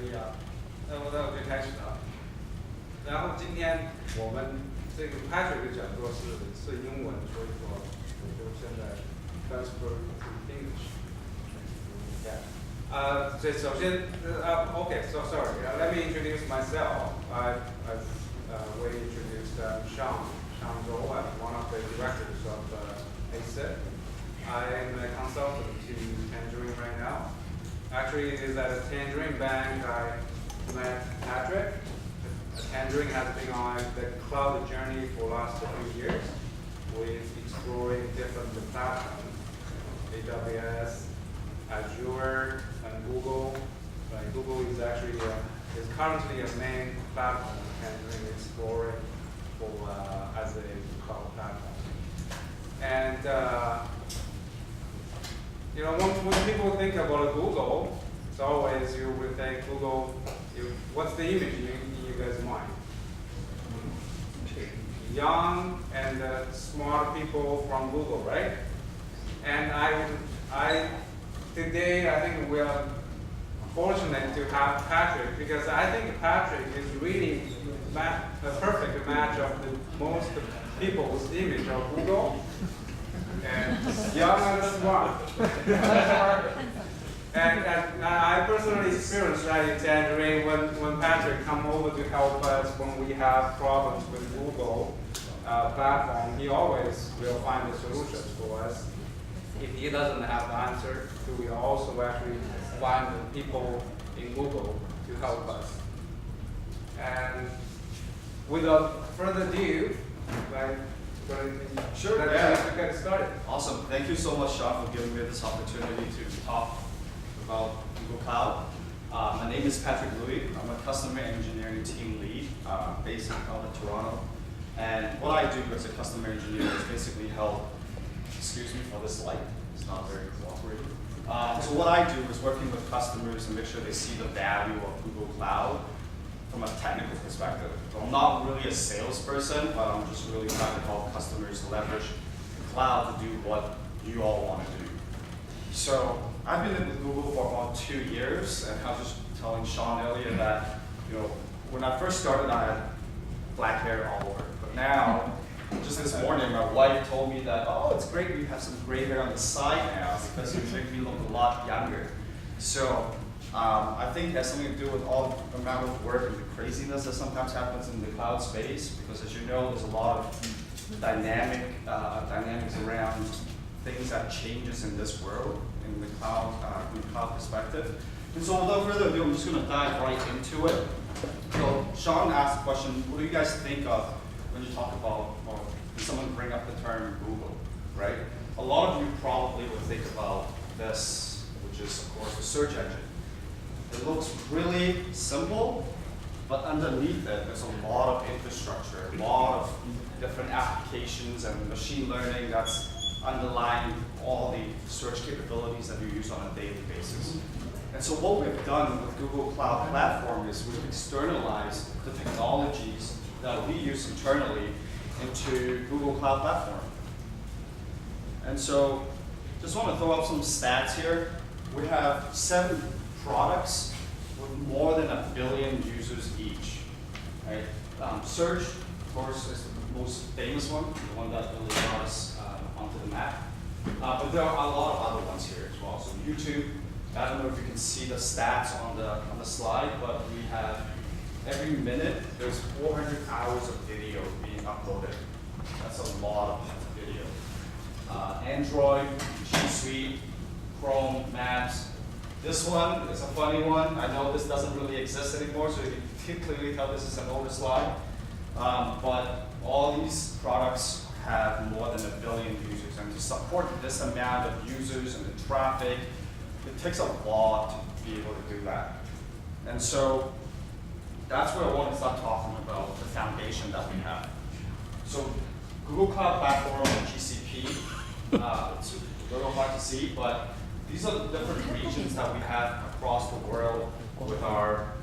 可以啊，那我就开始了。然后今天我们这个 Patrick 的讲座是英文，所以说我就现在 transfer to English。首先，okay, so sorry. Let me introduce myself. We introduced Xiaozhou. I'm one of the directors of ACSIP. I am a consultant to Tangerine right now. Actually, it is at a Tangerine bank I met Patrick. Tangerine has been on the cloud journey for the last few years with exploring different platforms, AWS, Azure, and Google. Google is actually is currently a main platform Tangerine is exploring for as a cloud platform. And when people think about Google, it's always you would think Google. What's the image in you guys' mind? Young and smart people from Google, right? And today I think we are fortunate to have Patrick because I think Patrick is really a perfect match of the most people's image of Google. And young and smart. and I personally experienced that in Tangerine when Patrick come over to help us when we have problems with Google platform. He always will find the solutions for us. If he doesn't have the answer, we will also actually find the people in Google to help us. And without further ado, Sure, let's get started. Awesome. Thank you so much, Sean, for giving me this opportunity to talk about Google Cloud. My name is Patrick Lui. I'm a customer engineering team lead based out of Toronto. And what I do as a customer engineer is basically help, excuse me for this light, it's not very cooperative. So what I do is working with customers and make sure they see the value of Google Cloud from a technical perspective. So I'm not really a salesperson, but I'm just really trying to help customers leverage the cloud to do what you all want to do. So I've been with Google for about 2 years, and I was just telling Sean earlier that when I first started, I had black hair all over. But now, just this morning, my wife told me that, oh, it's great you have some gray hair on the side now because you make me look a lot younger. So I think it has something to do with all the amount of work and the craziness that sometimes happens in the cloud space, because as you know, there's a lot of dynamics around things that changes in this world, in the cloud perspective. And so without further ado, I'm just going to dive right into it. So Sean asked the question, what do you guys think of when you talk about, or when someone bring up the term Google, right? A lot of you probably would think about this, which is of course the search engine. It looks really simple, but underneath it, there's a lot of infrastructure, a lot of different applications and machine learning that's underlying all the search capabilities that you use on a daily basis. And so what we've done with Google Cloud Platform is we've externalized the technologies that we use internally into Google Cloud Platform. And so just want to throw up some stats here. We have 7 products with more than 1 billion users each. Right? Search, of course, is the most famous one, the one that really got us onto the map. But there are a lot of other ones here as well. So YouTube, I don't know if you can see the stats on the slide, but we have every minute there's 400 hours of video being uploaded. That's a lot of video. Android, G Suite, Chrome, Maps. This one is a funny one. I know this doesn't really exist anymore, so you can clearly tell this is an older slide. But all these products have more than 1 billion users, and to support this amount of users and the traffic, it takes a lot to be able to do that. And so that's where I want to start talking about the foundation that we have. So Google Cloud Platform and GCP, it's a little hard to see, but these are the different regions that we have across the world with our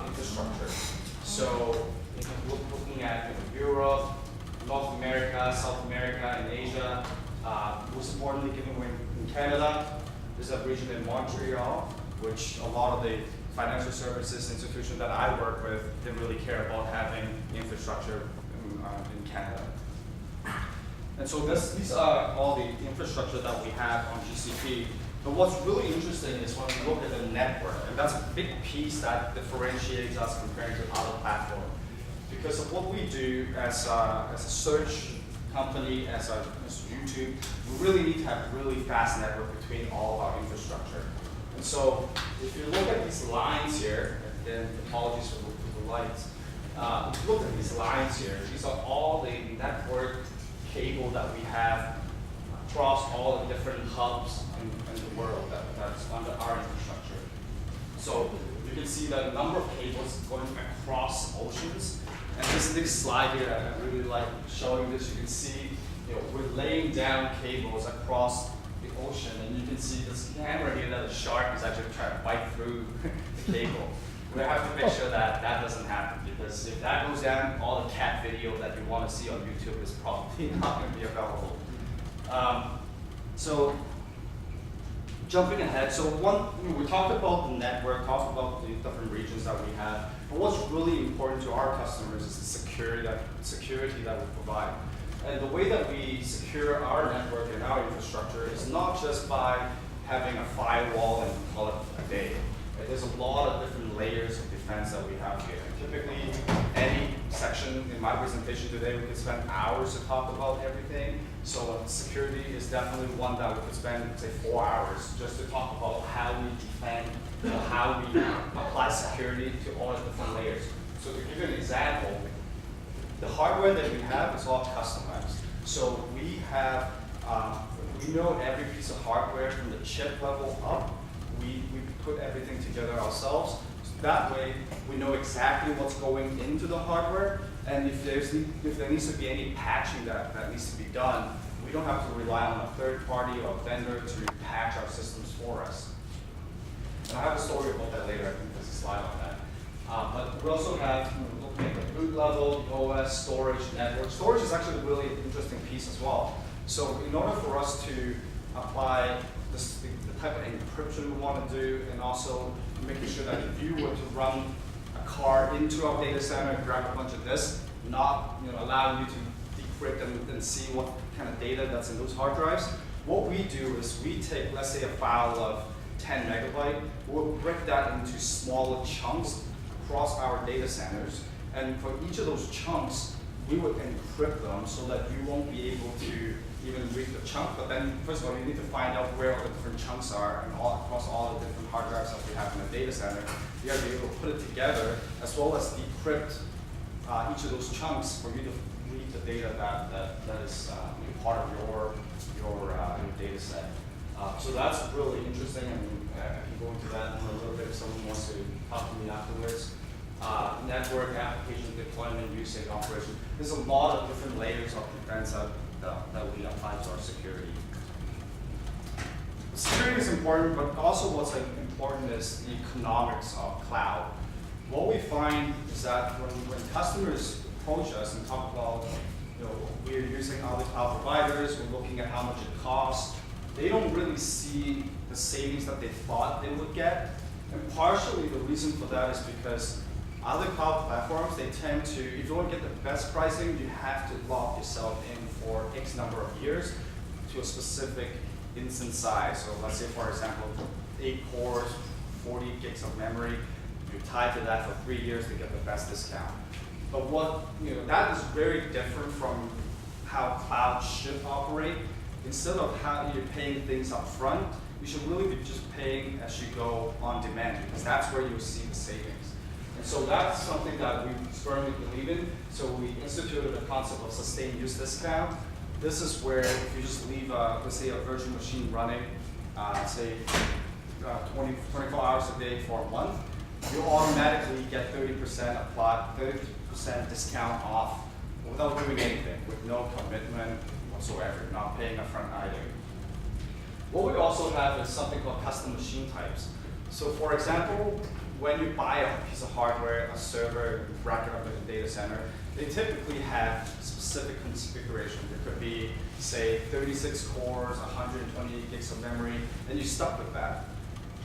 infrastructure. So we're looking at Europe, North America, South America, and Asia. Most importantly, given we're in Canada, there's a region in Montreal, which a lot of the financial services institution that I work with, they really care about having infrastructure in Canada. And so these are all the infrastructure that we have on GCP. But what's really interesting is when we look at the network, and that's a big piece that differentiates us compared to other platforms. Because of what we do as a search company, as YouTube, we really need to have a really fast network between all of our infrastructure. And so if you look at these lines here, and apologies for the lights, if you look at these lines here, these are all the network cable that we have across all the different hubs in the world that's under our infrastructure. So you can see the number of cables going across oceans. And this slide here, I really like showing this. You can see, we're laying down cables across the ocean, and you can see this camera here that the shark is actually trying to bite through the cable. We have to make sure that that doesn't happen, because if that goes down, all the cat video that you want to see on YouTube is probably not going to be available. So jumping ahead, so we talked about the network, talked about the different regions that we have, but what's really important to our customers is the security that we provide. And the way that we secure our network and our infrastructure is not just by having a firewall and call it a day. There's a lot of different layers of defense that we have here. Typically, any section in my presentation today, we could spend hours to talk about everything. So security is definitely one that we could spend, say, 4 hours just to talk about how we defend, how we apply security to all the different layers. So to give you an example, the hardware that we have is all customized. So we have, we know every piece of hardware from the chip level up. We put everything together ourselves. So that way, we know exactly what's going into the hardware, and if there needs to be any patching that needs to be done, we don't have to rely on a third party or a vendor to patch our systems for us. And I have a story about that later. I think there's a slide on that. But we also have, looking at the boot level, the OS, storage, network. Storage is actually a really interesting piece as well. So in order for us to apply the type of encryption we want to do, and also making sure that if you were to run a car into our data center and grab a bunch of disks, not allowing you to decrypt and see what kind of data that's in those hard drives, what we do is we take, let's say, a file of 10 megabyte, we'll break that into smaller chunks across our data centers, and for each of those chunks, we would encrypt them so that you won't be able to even read the chunk. But then, first of all, you need to find out where all the different chunks are and across all the different hard drives that we have in the data center. You have to be able to put it together, as well as decrypt each of those chunks for you to read the data that is part of your data set. So that's really interesting, and I can go into that in a little bit if someone wants to talk to me afterwards. Network, application deployment, usage, operation. There's a lot of different layers of defense that we apply to our security. Security is important, but also what's important is the economics of cloud. What we find is that when customers approach us and talk about, we're using other cloud providers, we're looking at how much it costs, they don't really see the savings that they thought they would get. And partially the reason for that is because other cloud platforms, they tend to, if you want to get the best pricing, you have to lock yourself in for X number of years to a specific instance size. So let's say, for example, 8 cores, 40 gigs of memory, you're tied to that for 3 years to get the best discount. But that is very different from how cloud should operate. Instead of how you're paying things up front, you should really be just paying as you go on demand, because that's where you'll see the savings. And so that's something that we firmly believe in. So we instituted the concept of sustained use discount. This is where if you just leave, let's say, a virtual machine running, say 24 hours a day for a month, you automatically get 30% applied, 30% discount off without doing anything, with no commitment whatsoever, not paying upfront either. What we also have is something called custom machine types. So for example, when you buy a piece of hardware, a server, rack it up in a data center, they typically have specific configuration. It could be, say, 36 cores, 128 gigs of memory, and you're stuck with that.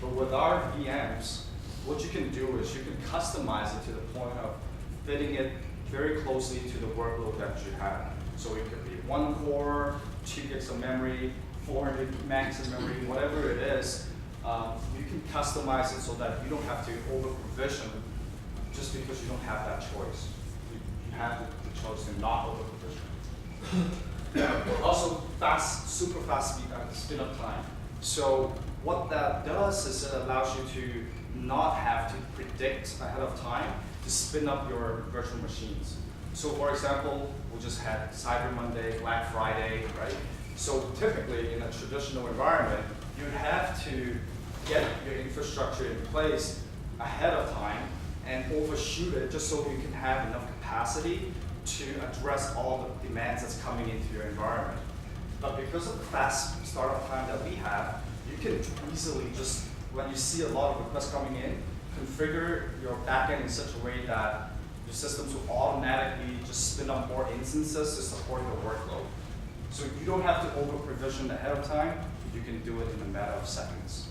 But with our VMs, what you can do is you can customize it to the point of fitting it very closely to the workload that you have. So it could be 1 core, 2 gigs of memory, 400 megs of memory, whatever it is. You can customize it so that you don't have to over-provision just because you don't have that choice. You have the choice to not over-provision. Also, super fast spin up time. So what that does is it allows you to not have to predict ahead of time to spin up your virtual machines. So for example, we just had Cyber Monday, Black Friday, right? So typically in a traditional environment, you'd have to get your infrastructure in place ahead of time and overshoot it just so you can have enough capacity to address all the demands that's coming into your environment. But because of the fast startup time that we have, you can easily just, when you see a lot of requests coming in, configure your backend in such a way that your systems will automatically just spin up more instances to support your workload. So you don't have to over-provision ahead of time, you can do it in a matter of seconds.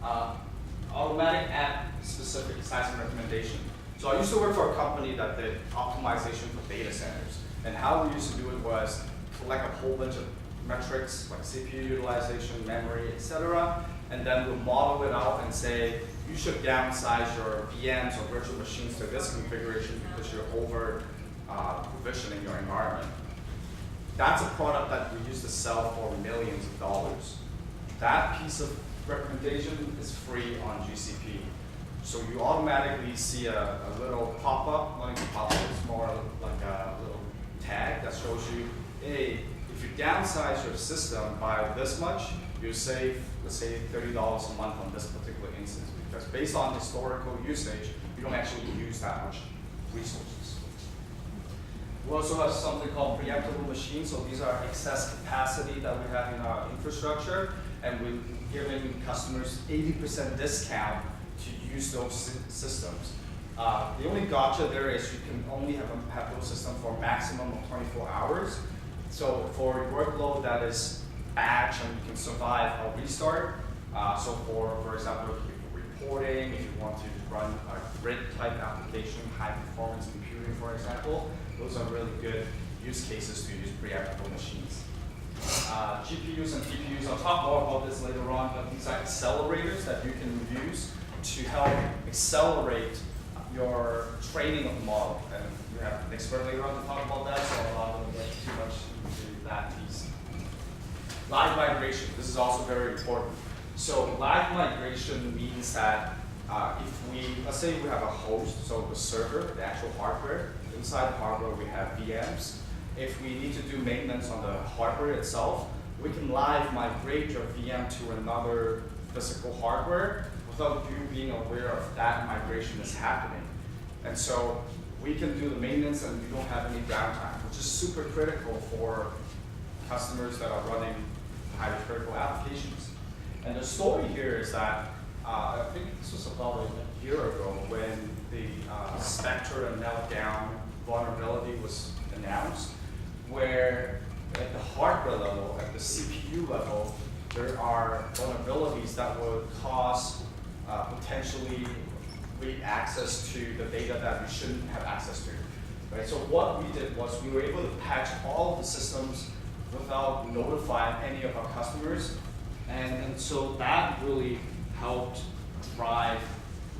Automatic app-specific sizing recommendation. So I used to work for a company that did optimization for data centers. And how we used to do it was collect a whole bunch of metrics like CPU utilization, memory, etc. And then we'll model it out and say, you should downsize your VMs or virtual machines to this configuration because you're over provisioning your environment. That's a product that we used to sell for millions of dollars. That piece of recommendation is free on GCP. So you automatically see a little pop-up, not even pop-up, it's more like a little tag that shows you, hey, if you downsize your system by this much, you save, let's say, $30 a month on this particular instance, because based on historical usage, you don't actually use that much resources. We also have something called preemptible machines, so these are excess capacity that we have in our infrastructure, and we're giving customers 80% discount to use those systems. The only gotcha there is you can only have those systems for a maximum of 24 hours. So for a workload that is batch and you can survive a restart, so for example, reporting, if you want to run a grid type application, high performance computing, for example, those are really good use cases to use preemptible machines. GPUs and TPUs, I'll talk more about this later on, but these are accelerators that you can use to help accelerate your training of the model. And we have an expert later on to talk about that, so I'm not going to get too much into that piece. Live migration, this is also very important. So live migration means that if we, let's say we have a host, so the server, the actual hardware, inside the hardware we have VMs. If we need to do maintenance on the hardware itself, we can live migrate your VM to another physical hardware without you being aware of that migration is happening. And so we can do the maintenance and you don't have any downtime, which is super critical for customers that are running highly critical applications. And the story here is that, I think this was about a year ago when the Spectre and Meltdown vulnerability was announced, where at the hardware level, at the CPU level, there are vulnerabilities that would cause potentially read access to the data that we shouldn't have access to. Right? So what we did was we were able to patch all of the systems without notifying any of our customers. And so that really helped drive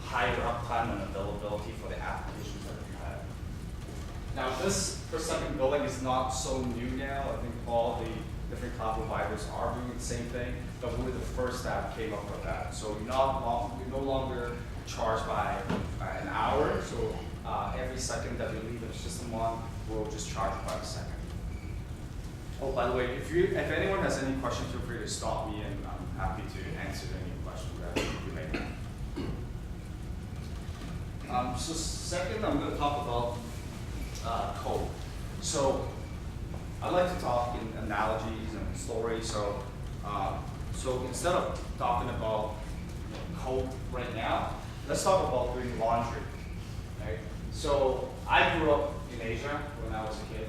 higher uptime and availability for the applications that we had. Now this per second billing is not so new now. I think all the different cloud providers are doing the same thing, but we were the first that came up with that. So we no longer charge by an hour, so every second that we leave the system on, we'll just charge by the second. Oh, by the way, if anyone has any questions, feel free to stop me and I'm happy to answer any questions that you may have. So second, I'm going to talk about code. So I like to talk in analogies and stories. So instead of talking about code right now, let's talk about doing laundry. Right? So I grew up in Asia when I was a kid,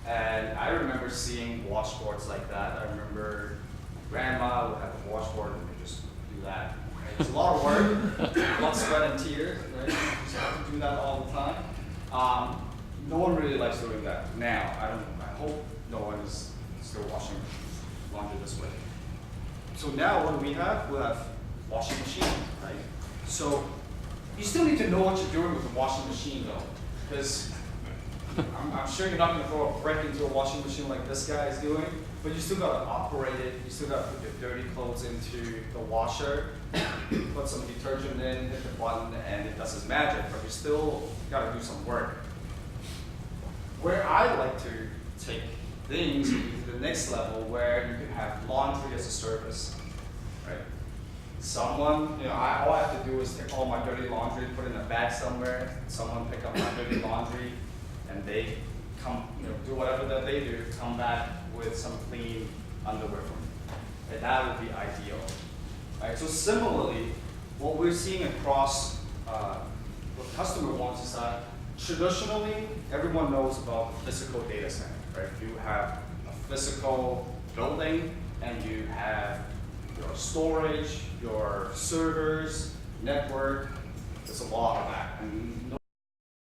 and I remember seeing washboards like that. I remember grandma would have a washboard and we just do that. Right? It's a lot of work, blood, sweat, and tears. Right? You just have to do that all the time. No one really likes doing that now. I hope no one is still washing laundry this way. So now what do we have? We have washing machine, right? So you still need to know what you're doing with the washing machine though, because I'm sure you're not going to throw a brick into a washing machine like this guy is doing, but you still got to operate it. You still got to put your dirty clothes into the washer, put some detergent in, hit the button, and it does its magic, but you still got to do some work. Where I like to take things to the next level, where you can have laundry as a service, right? Someone, all I have to do is take all my dirty laundry, put it in a bag somewhere, someone pick up my dirty laundry, and they come, do whatever that they do, come back with some clean underwear for me. And that would be ideal. Right? So similarly, what we're seeing across what the customer wants is that traditionally, everyone knows about the physical data center, right? You have a physical building, and you have your storage, your servers, network. There's a lot of that. And